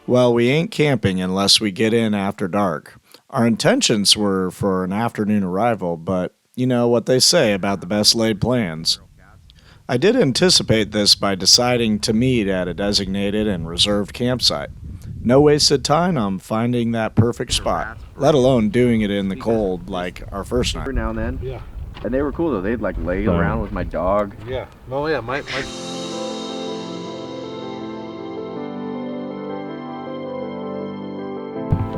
Well, we ain't camping unless we get in after dark. Our intentions were for an afternoon arrival, but you know what they say about the best laid plans. I did anticipate this by deciding to meet at a designated and reserved campsite. No wasted time on finding that perfect spot, let alone doing it in the cold like our first night. Every now and then. Yeah. And they were cool though. They'd like lay around with my dog. Yeah. Oh yeah, my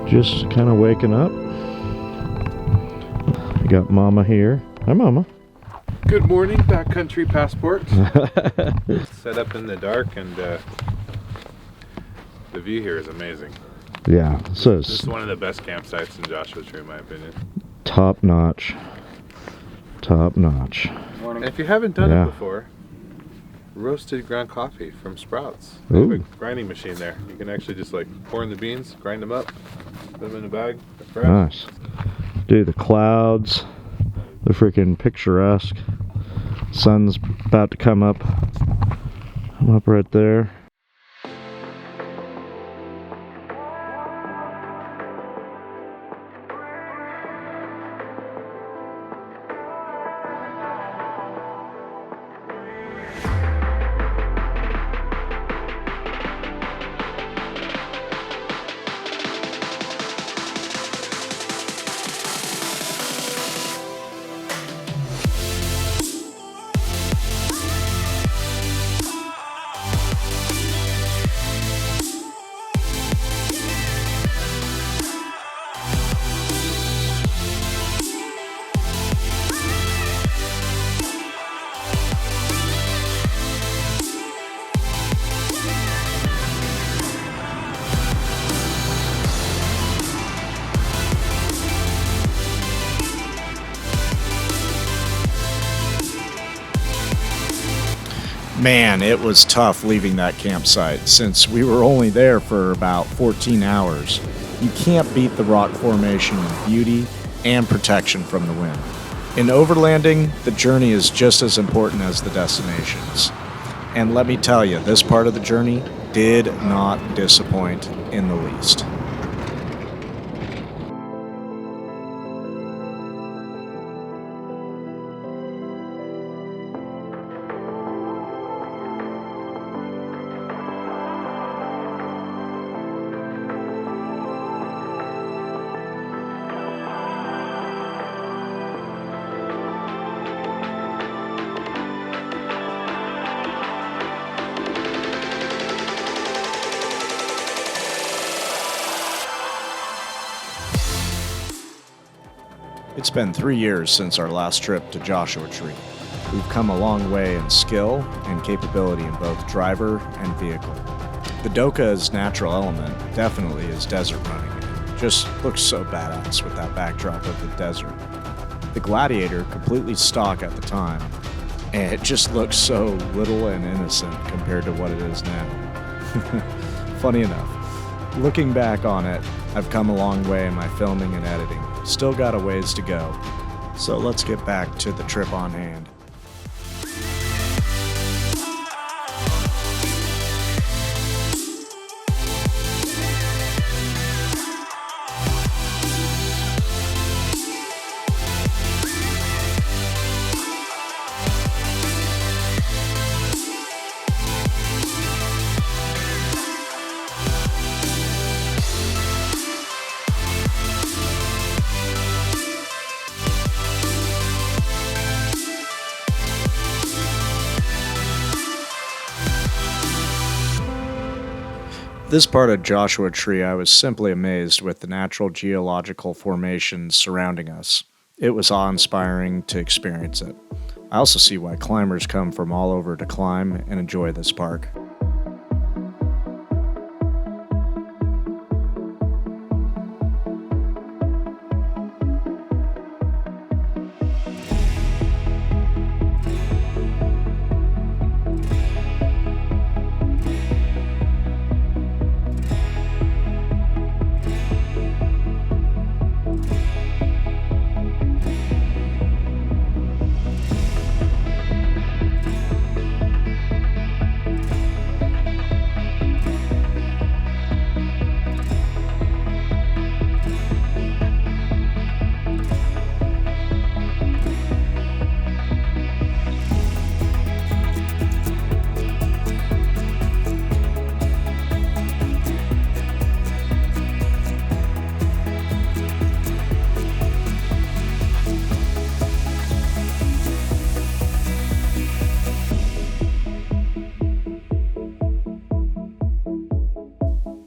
Just kind of waking up. We got Mama here. Hi, Mama. Good morning, backcountry passport. Set up in the dark, and the view here is amazing. Yeah, so This is one of the best campsites in Joshua Tree, in my opinion. top notch. Top notch. And if you haven't done Yeah. it before, roasted ground coffee from Sprouts. They have a grinding machine there. You can actually just like pour in the beans, grind them up, put them in a bag. They're fresh. Nice. Dude, the clouds, they're freaking picturesque. Sun's about to come up. I'm up right there. Man, it was tough leaving that campsite since we were only there for about 14 hours. You can't beat the rock formation in beauty and protection from the wind. In overlanding, the journey is just as important as the destinations. And let me tell you, this part of the journey did not disappoint in the least. It's been 3 years since our last trip to Joshua Tree. We've come a long way in skill and capability in both driver and vehicle. The Doka's natural element definitely is desert running. It just looks so badass with that backdrop of the desert. The Gladiator, completely stock at the time, and it just looks so little and innocent compared to what it is now. Funny enough, looking back on it, I've come a long way in my filming and editing. Still got a ways to go. So let's get back to the trip on hand. This part of Joshua Tree, I was simply amazed with the natural geological formations surrounding us. It was awe-inspiring to experience it. I also see why climbers come from all over to climb and enjoy this park.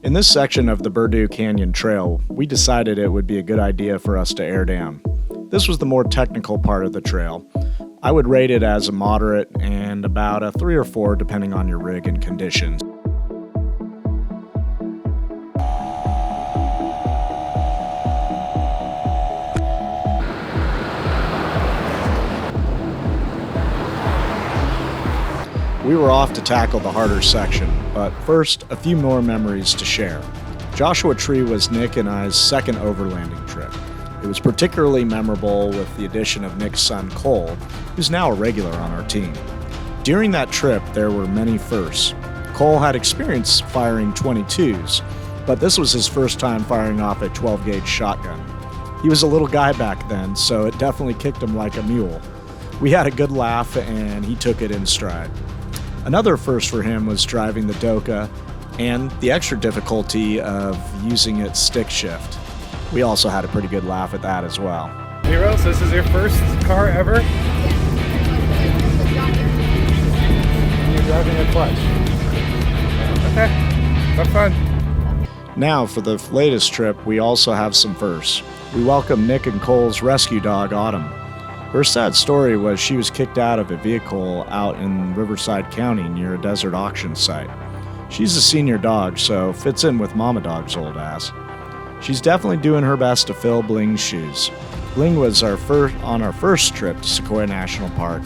In this section of the Berdoo Canyon Trail, we decided it would be a good idea for us to air down. This was the more technical part of the trail. I would rate it as a moderate and about a 3 or 4 depending on your rig and conditions. We were off to tackle the harder section, but first, a few more memories to share. Joshua Tree was Nick and I's second overlanding trip. It was particularly memorable with the addition of Nick's son Cole, who's now a regular on our team. During that trip, there were many firsts. Cole had experience firing .22s, but this was his first time firing off a 12-gauge shotgun. He was a little guy back then, so it definitely kicked him like a mule. We had a good laugh, and he took it in stride. Another first for him was driving the Doka and the extra difficulty of using its stick shift. We also had a pretty good laugh at that as well. Hey Rose, this is your first car ever? You're driving a clutch. Okay, have fun. Now for the latest trip, we also have some firsts. We welcome Nick and Cole's rescue dog, Autumn. Her sad story was she was kicked out of a vehicle out in Riverside County near a desert auction site. She's a senior dog, so fits in with Mama Dog's old ass. She's definitely doing her best to fill Bling's shoes. Bling was on our first trip to Sequoia National Park,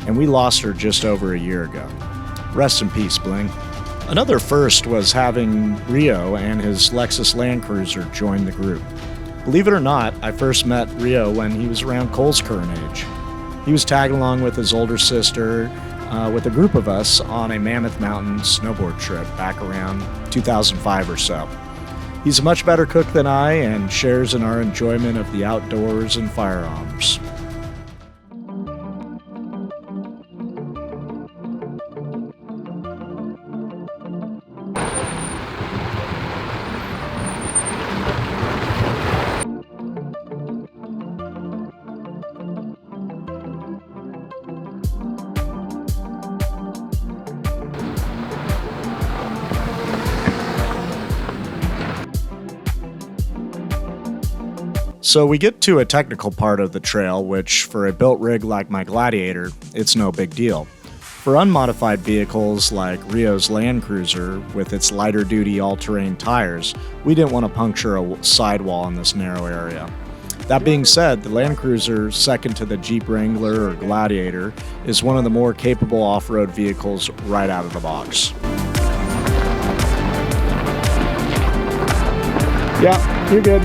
and we lost her just over a year ago. Rest in peace, Bling. Another first was having Rio and his Lexus Land Cruiser join the group. Believe it or not, I first met Rio when he was around Cole's current age. He was tagging along with his older sister with a group of us on a Mammoth Mountain snowboard trip back around 2005 or so. He's a much better cook than I and shares in our enjoyment of the outdoors and firearms. So we get to a technical part of the trail, which for a built rig like my Gladiator, it's no big deal. For unmodified vehicles like Rio's Land Cruiser with its lighter duty all-terrain tires, we didn't want to puncture a sidewall in this narrow area. That being said, the Land Cruiser, second to the Jeep Wrangler or Gladiator, is one of the more capable off-road vehicles right out of the box. Yeah, you're good.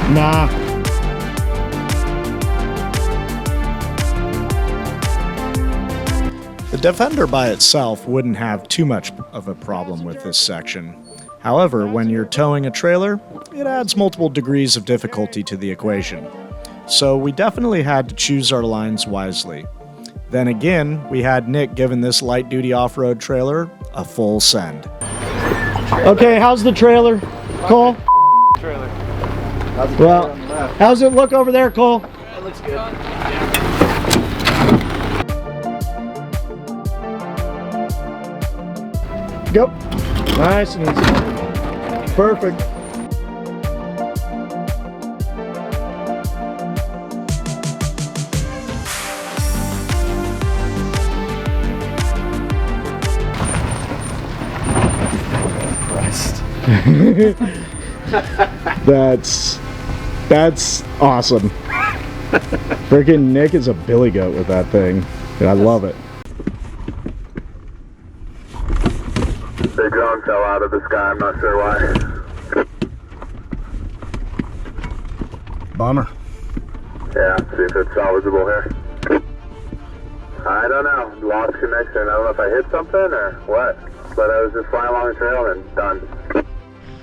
Nah. The Defender by itself wouldn't have too much of a problem with this section. However, when you're towing a trailer, it adds multiple degrees of difficulty to the equation. So we definitely had to choose our lines wisely. Then again, we had Nick giving this light-duty off-road trailer a full send. Okay, how's the trailer, Cole? Trailer. Well, how's it look over there, Cole? It looks good. Go. Nice and easy. Perfect. That's awesome. Freaking Nick is a billy goat with that thing. I love it. The drone fell out of the sky, I'm not sure why. Bummer. Yeah, see if it's salvageable here. I don't know, lost connection. I don't know if I hit something or what, but I was just flying along the trail and done.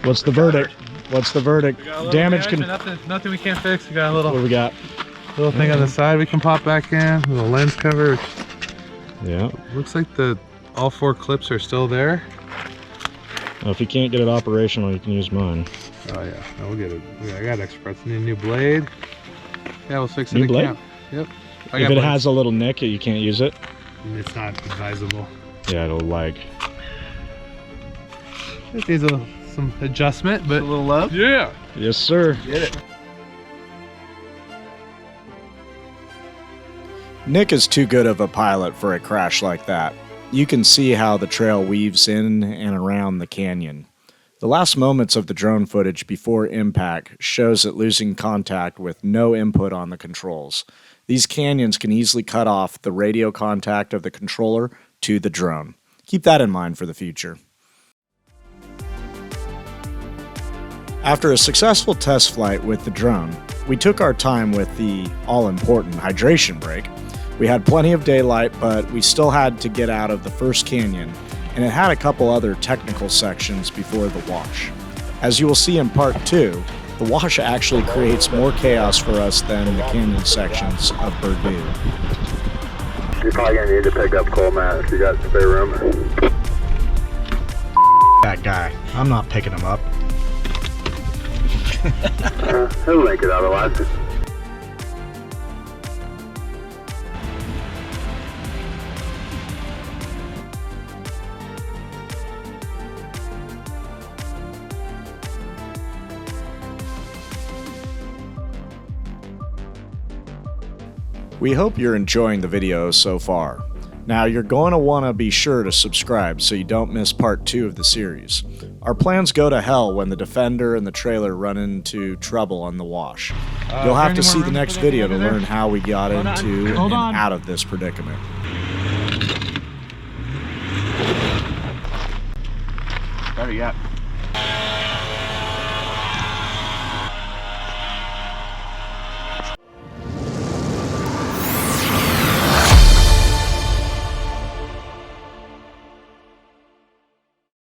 What's the verdict? What's the verdict? Damage can... Nothing we can't fix. We got a little... What do we got? Little thing on the side we can pop back in. Little lens cover. Yeah. Looks like all 4 clips are still there. Well, if you can't get it operational, you can use mine. Oh yeah, no, we'll get it. Yeah, I got extra parts. Need a new blade. Yeah, we'll fix it New at blade? camp. Yep. If it has a little nick, you can't use it. It's not advisable. Yeah, it'll lag. It needs some adjustment, but A little love. yeah. Yes, sir. Get it. Nick is too good of a pilot for a crash like that. You can see how the trail weaves in and around the canyon. The last moments of the drone footage before impact shows it losing contact with no input on the controls. These canyons can easily cut off the radio contact of the controller to the drone. Keep that in mind for the future. After a successful test flight with the drone, we took our time with the all-important hydration break. We had plenty of daylight, but we still had to get out of the first canyon, and it had a couple other technical sections before the wash. As you will see in part 2, the wash actually creates more chaos for us than the canyon sections of Berdoo. You're probably gonna need to pick up Cole, Matt, if you got spare room. That guy. I'm not picking him up. He'll link it otherwise. We hope you're enjoying the video so far. Now you're going to want to be sure to subscribe so you don't miss part 2 of the series. Our plans go to hell when the Defender and the trailer run into trouble on the wash. You'll have to see the next video to learn how we got into and out of this predicament. Better yet.